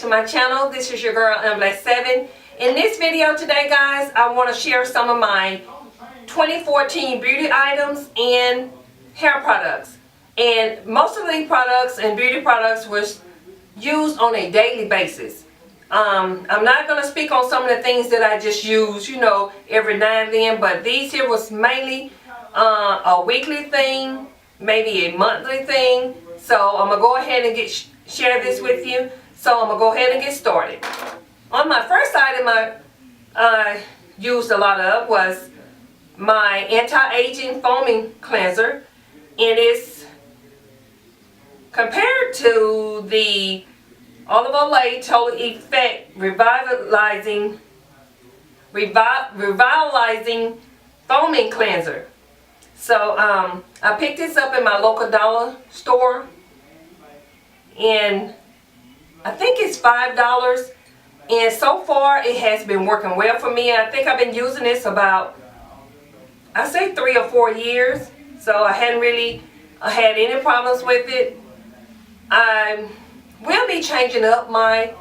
to my channel. This is your girl MBlessed7. In this video today, guys, I want to share some of my 2014 beauty items and hair products. And most of these products and beauty products was used on a daily basis. I'm not going to speak on some of the things that I just use, you know, every now and then, but these here was mainly a weekly thing, maybe a monthly thing. So I'm going to go ahead and share this with you. So I'm going to go ahead and get started. On my first item I used a lot of was my anti-aging foaming cleanser. And it's compared to the Olive Olay Total Effect Revitalizing Foaming Cleanser. So I picked this up in my local dollar store, and I think it's $5. And so far it has been working well for me. I think I've been using this about, I say 3 or 4 years. So I hadn't really had any problems with it. I will be changing up my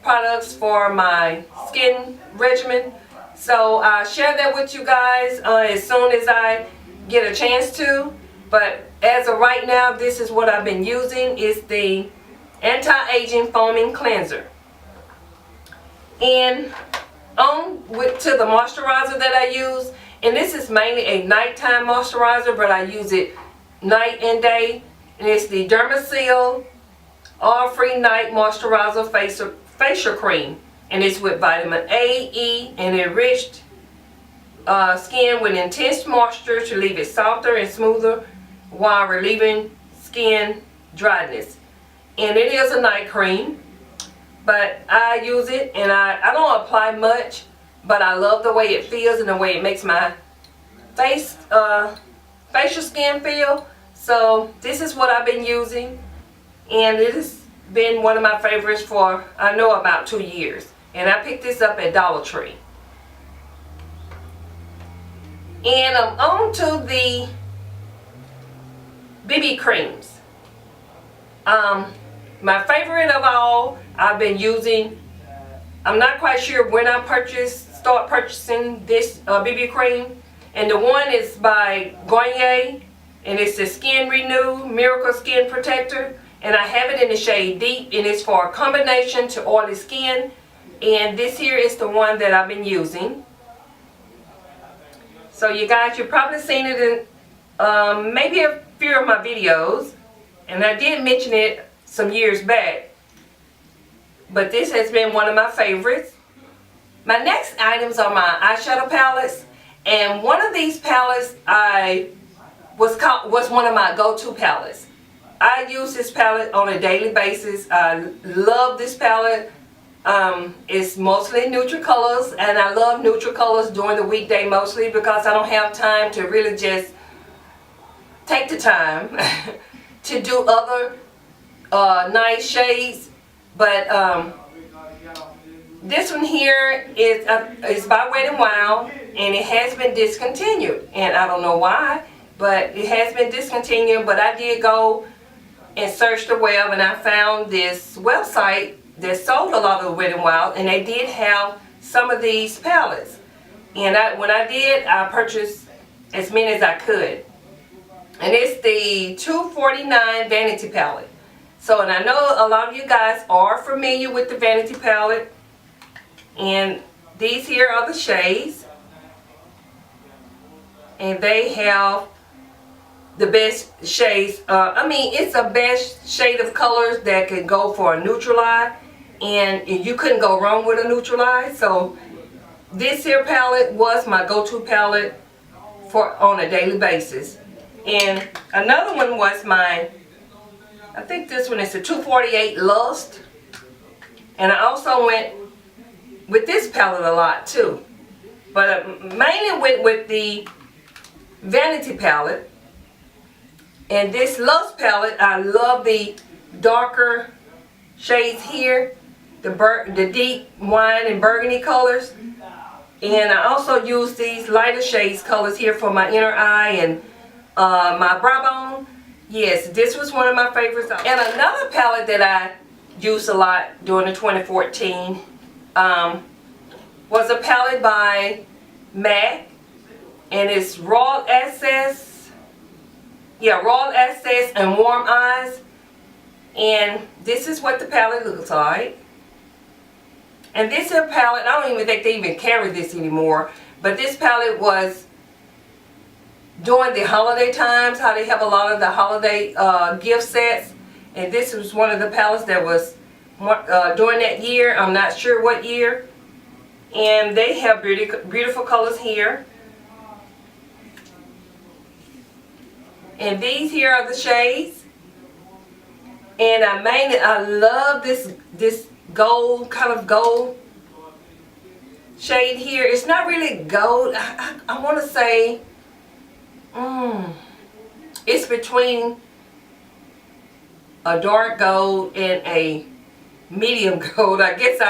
products for my skin regimen. So I'll share that with you guys as soon as I get a chance to. But as of right now, this is what I've been using. It's the anti-aging foaming cleanser. And on to the moisturizer that I use. And this is mainly a nighttime moisturizer, but I use it night and day. And it's the Dermasil All-Free Night Moisturizer Facial Cream. And it's with vitamin A, E, and enriched skin with intense moisture to leave it softer and smoother while relieving skin dryness. And it is a night cream, but I use it, and I don't apply much, but I love the way it feels and the way it makes my facial skin feel. So this is what I've been using, and it has been one of my favorites for, I know, about 2 years. And I picked this up at Dollar Tree. And I'm on to the BB creams. My favorite of all, I've been using, I'm not quite sure when I start purchasing this BB cream. And the one is by Garnier, and it's the Skin Renew Miracle Skin Protector. And I have it in the shade Deep, and it's for a combination to oily skin. And this here is the one that I've been using. So you guys, you've probably seen it in maybe a few of my videos. And I did mention it some years back. But this has been one of my favorites. My next items are my eyeshadow palettes. And one of these palettes was one of my go-to palettes. I use this palette on a daily basis. I love this palette. It's mostly neutral colors, and I love neutral colors during the weekday mostly because I don't have time to really just take the time to do other nice shades. But this one here is by Wet n Wild, and it has been discontinued, and I don't know why, but it has been discontinued. But I did go and search the web, and I found this website that sold a lot of Wet n Wild, and they did have some of these palettes. And when I did, I purchased as many as I could. And it's the $2.49 Vanity Palette. So, and I know a lot of you guys are familiar with the Vanity Palette. And these here are the shades. And they have the best shades. I mean, it's the best shade of colors that could go for a neutral eye. And you couldn't go wrong with a neutral eye. So this here palette was my go-to palette on a daily basis. And another one was I think this one is the 248 Lust. And I also went with this palette a lot too. But I mainly went with the Vanity palette. And this Lust palette, I love the darker shades here. The deep wine and burgundy colors. And I also use these lighter shades colors here for my inner eye and my brow bone. Yes, this was one of my favorites. And another palette that I used a lot during the 2014. Was a palette by MAC, and it's Raw Access. Yeah, Raw Access and Warm Eyes. And this is what the palette looks like. And this here palette, I don't even think they even carry this anymore. But this palette was during the holiday times, how they have a lot of the holiday gift sets. And this was one of the palettes that was during that year. I'm not sure what year. And they have beautiful colors here. And these here are the shades. And I love this gold, kind of gold shade here. It's not really gold. I want to say it's between a dark gold and a medium gold. I guess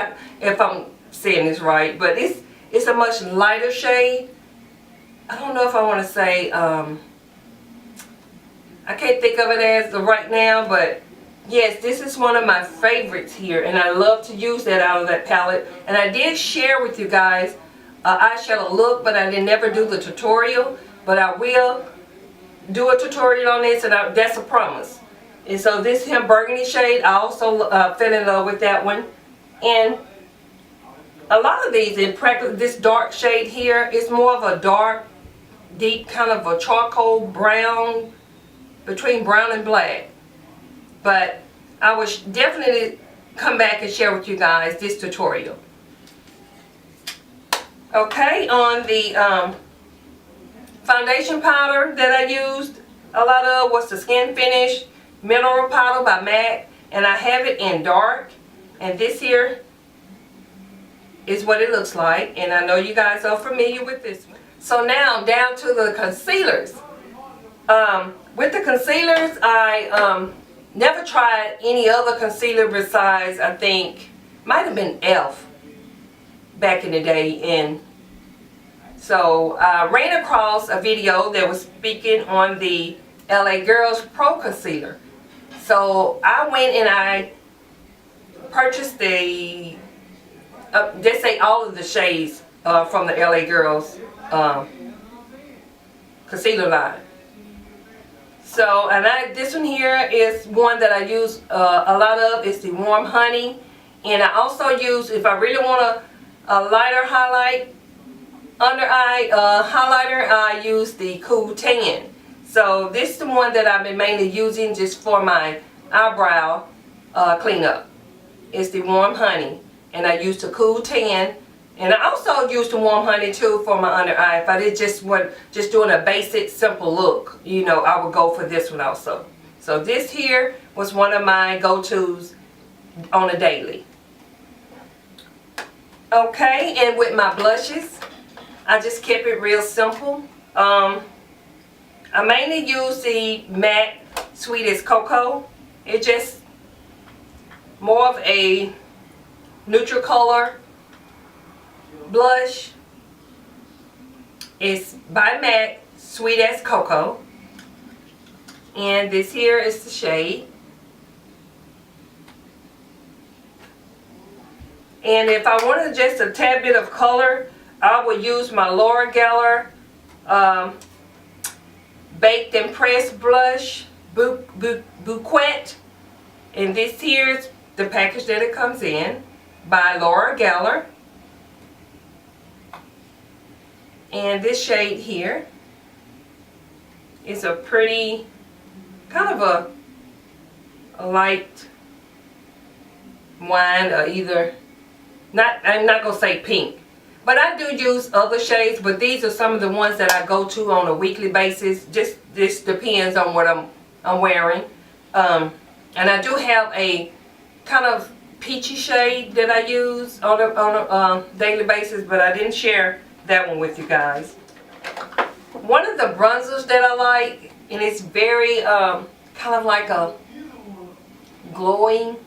if I'm saying this right, but it's a much lighter shade. I don't know if I want to say I can't think of it as of right now, but yes, this is one of my favorites here, and I love to use that out of that palette. And I did share with you guys eyeshadow look, but I didn't never do the tutorial. But I will do a tutorial on this, and that's a promise. And so this here burgundy shade, I also fell in love with that one. And a lot of these, in practice, this dark shade here is more of a dark, deep kind of a charcoal brown, between brown and black. But I will definitely come back and share with you guys this tutorial. Okay, on the foundation powder that I used a lot of was the Skin Finish Mineral Powder by MAC. And I have it in dark. And this here is what it looks like. And I know you guys are familiar with this one. So now down to the concealers. With the concealers, I never tried any other concealer besides, I think, might have been e.l.f. back in the day. And so I ran across a video that was speaking on the LA Girls Pro Concealer. So I went and I purchased they say all of the shades from the LA Girls concealer line. So, and this one here is one that I use a lot of. It's the Warm Honey. And I also use, if I really want a lighter highlight, under eye highlighter, I use the Cool Tan. So this is the one that I've been mainly using just for my eyebrow cleanup. It's the Warm Honey. And I use the Cool Tan. And I also use the Warm Honey too for my under eye. If I did just doing a basic simple look, you know, I would go for this one also. So this here was one of my go-tos on a daily. Okay, and with my blushes, I just kept it real simple. I mainly use the MAC Sweet as Cocoa. It's just more of a neutral color blush. It's by MAC Sweet as Cocoa. And this here is the shade. And if I wanted just a tad bit of color, I would use my Laura Geller Baked and Pressed Blush Bouquet. And this here is the package that it comes in by Laura Geller. And this shade here is a pretty, kind of a light wine, or either, I'm not going to say pink. But I do use other shades, but these are some of the ones that I go to on a weekly basis. Just this depends on what I'm wearing. And I do have a kind of peachy shade that I use on a daily basis, but I didn't share that one with you guys. One of the bronzers that I like, and it's very kind of like a glowing,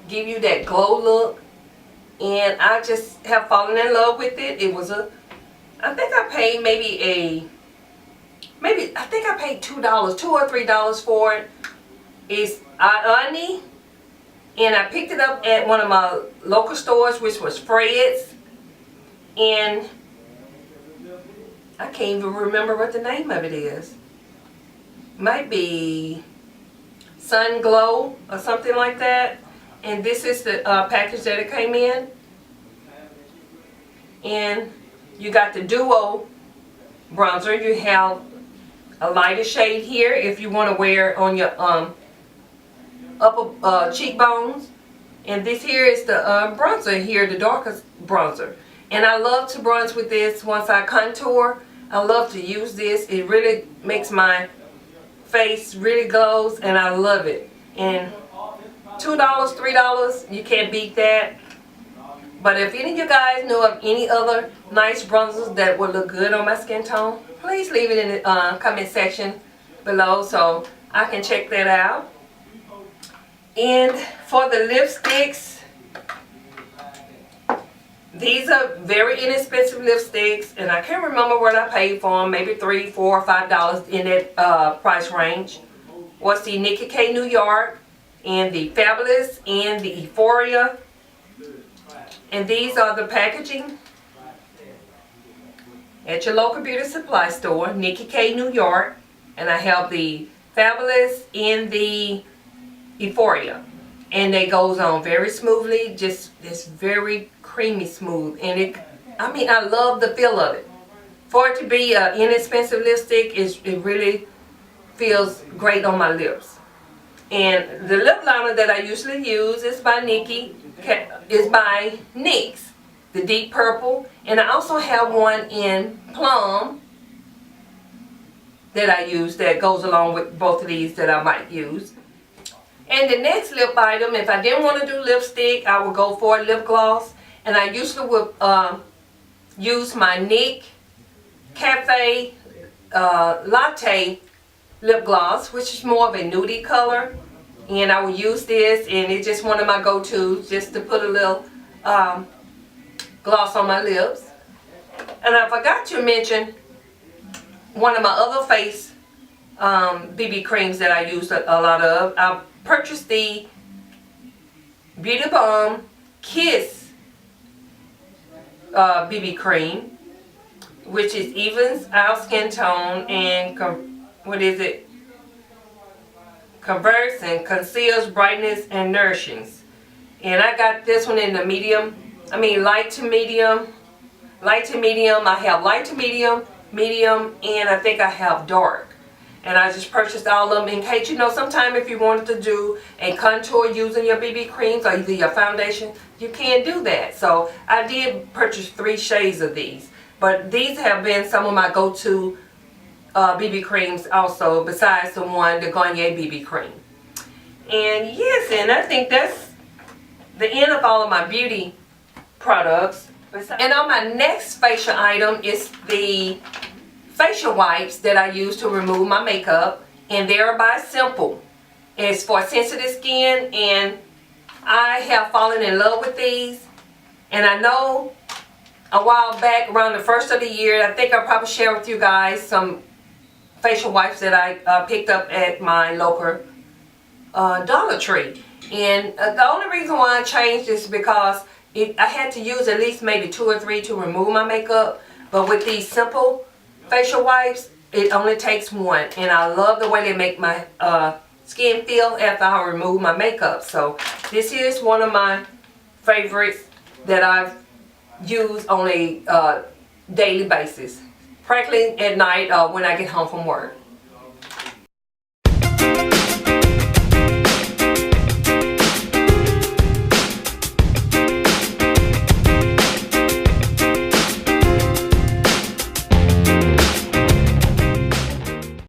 give you that glow look, and I just have fallen in love with it. It was I think I paid I think I paid $2 or $3 for it. It's Ioni, And I picked it up at one of my local stores, which was Fred's. And I can't even remember what the name of it is. Might be Sun Glow or something like that. And this is the package that it came in. And you got the Duo bronzer. You have a lighter shade here if you want to wear it on your upper cheekbones. And this here is the bronzer here, the darkest bronzer. And I love to bronze with this once I contour. I love to use this. It really makes my face really glows, and I love it. And $2, $3, you can't beat that. But if any of you guys know of any other nice bronzers that would look good on my skin tone, please leave it in the comment section below so I can check that out. And for the lipsticks, these are very inexpensive lipsticks, and I can't remember what I paid for them, maybe $3, $4, or $5 in that price range. Was the Nicki K New York, and the Fabulous, and the Euphoria. And these are the packaging at your local beauty supply store, Nicki K New York. And I have the Fabulous and the Euphoria. And it goes on very smoothly, just it's very creamy smooth. And I mean, I love the feel of it. For it to be an inexpensive lipstick, it really feels great on my lips. And the lip liner that I usually use is by NYX, the deep purple. And I also have one in plum that I use that goes along with both of these that I might use. And the next lip item, if I didn't want to do lipstick, I would go for a lip gloss. And I usually would use my NYX Cafe Latte lip gloss, which is more of a nudie color. And I will use this, and it's just one of my go-tos, just to put a little gloss on my lips. And I forgot to mention one of my other face BB creams that I use a lot of. I purchased the Beauty Balm Kiss BB cream, which is evens out skin tone and converts and conceals, brightens, and nourishings. And I got this one in the medium, light to medium. Light to medium. I have light to medium, medium, and I think I have dark. And I just purchased all of them in case, sometime if you wanted to do a contour using your BB creams or either your foundation, you can't do that. So I did purchase 3 shades of these. But these have been some of my go-to BB creams also, besides the Garnier BB cream. And yes, and I think that's the end of all of my beauty products. And on my next facial item is the facial wipes that I use to remove my makeup, and they're by Simple. It's for sensitive skin, and I have fallen in love with these. And I know a while back, around the first of the year, I think I'll probably share with you guys some facial wipes that I picked up at my local Dollar Tree. And the only reason why I changed is because I had to use at least maybe 2 or 3 to remove my makeup. But with these Simple facial wipes, it only takes 1. And I love the way they make my skin feel after I remove my makeup. So this is one of my favorites that I've used on a daily basis. Practically at night when I get home from work.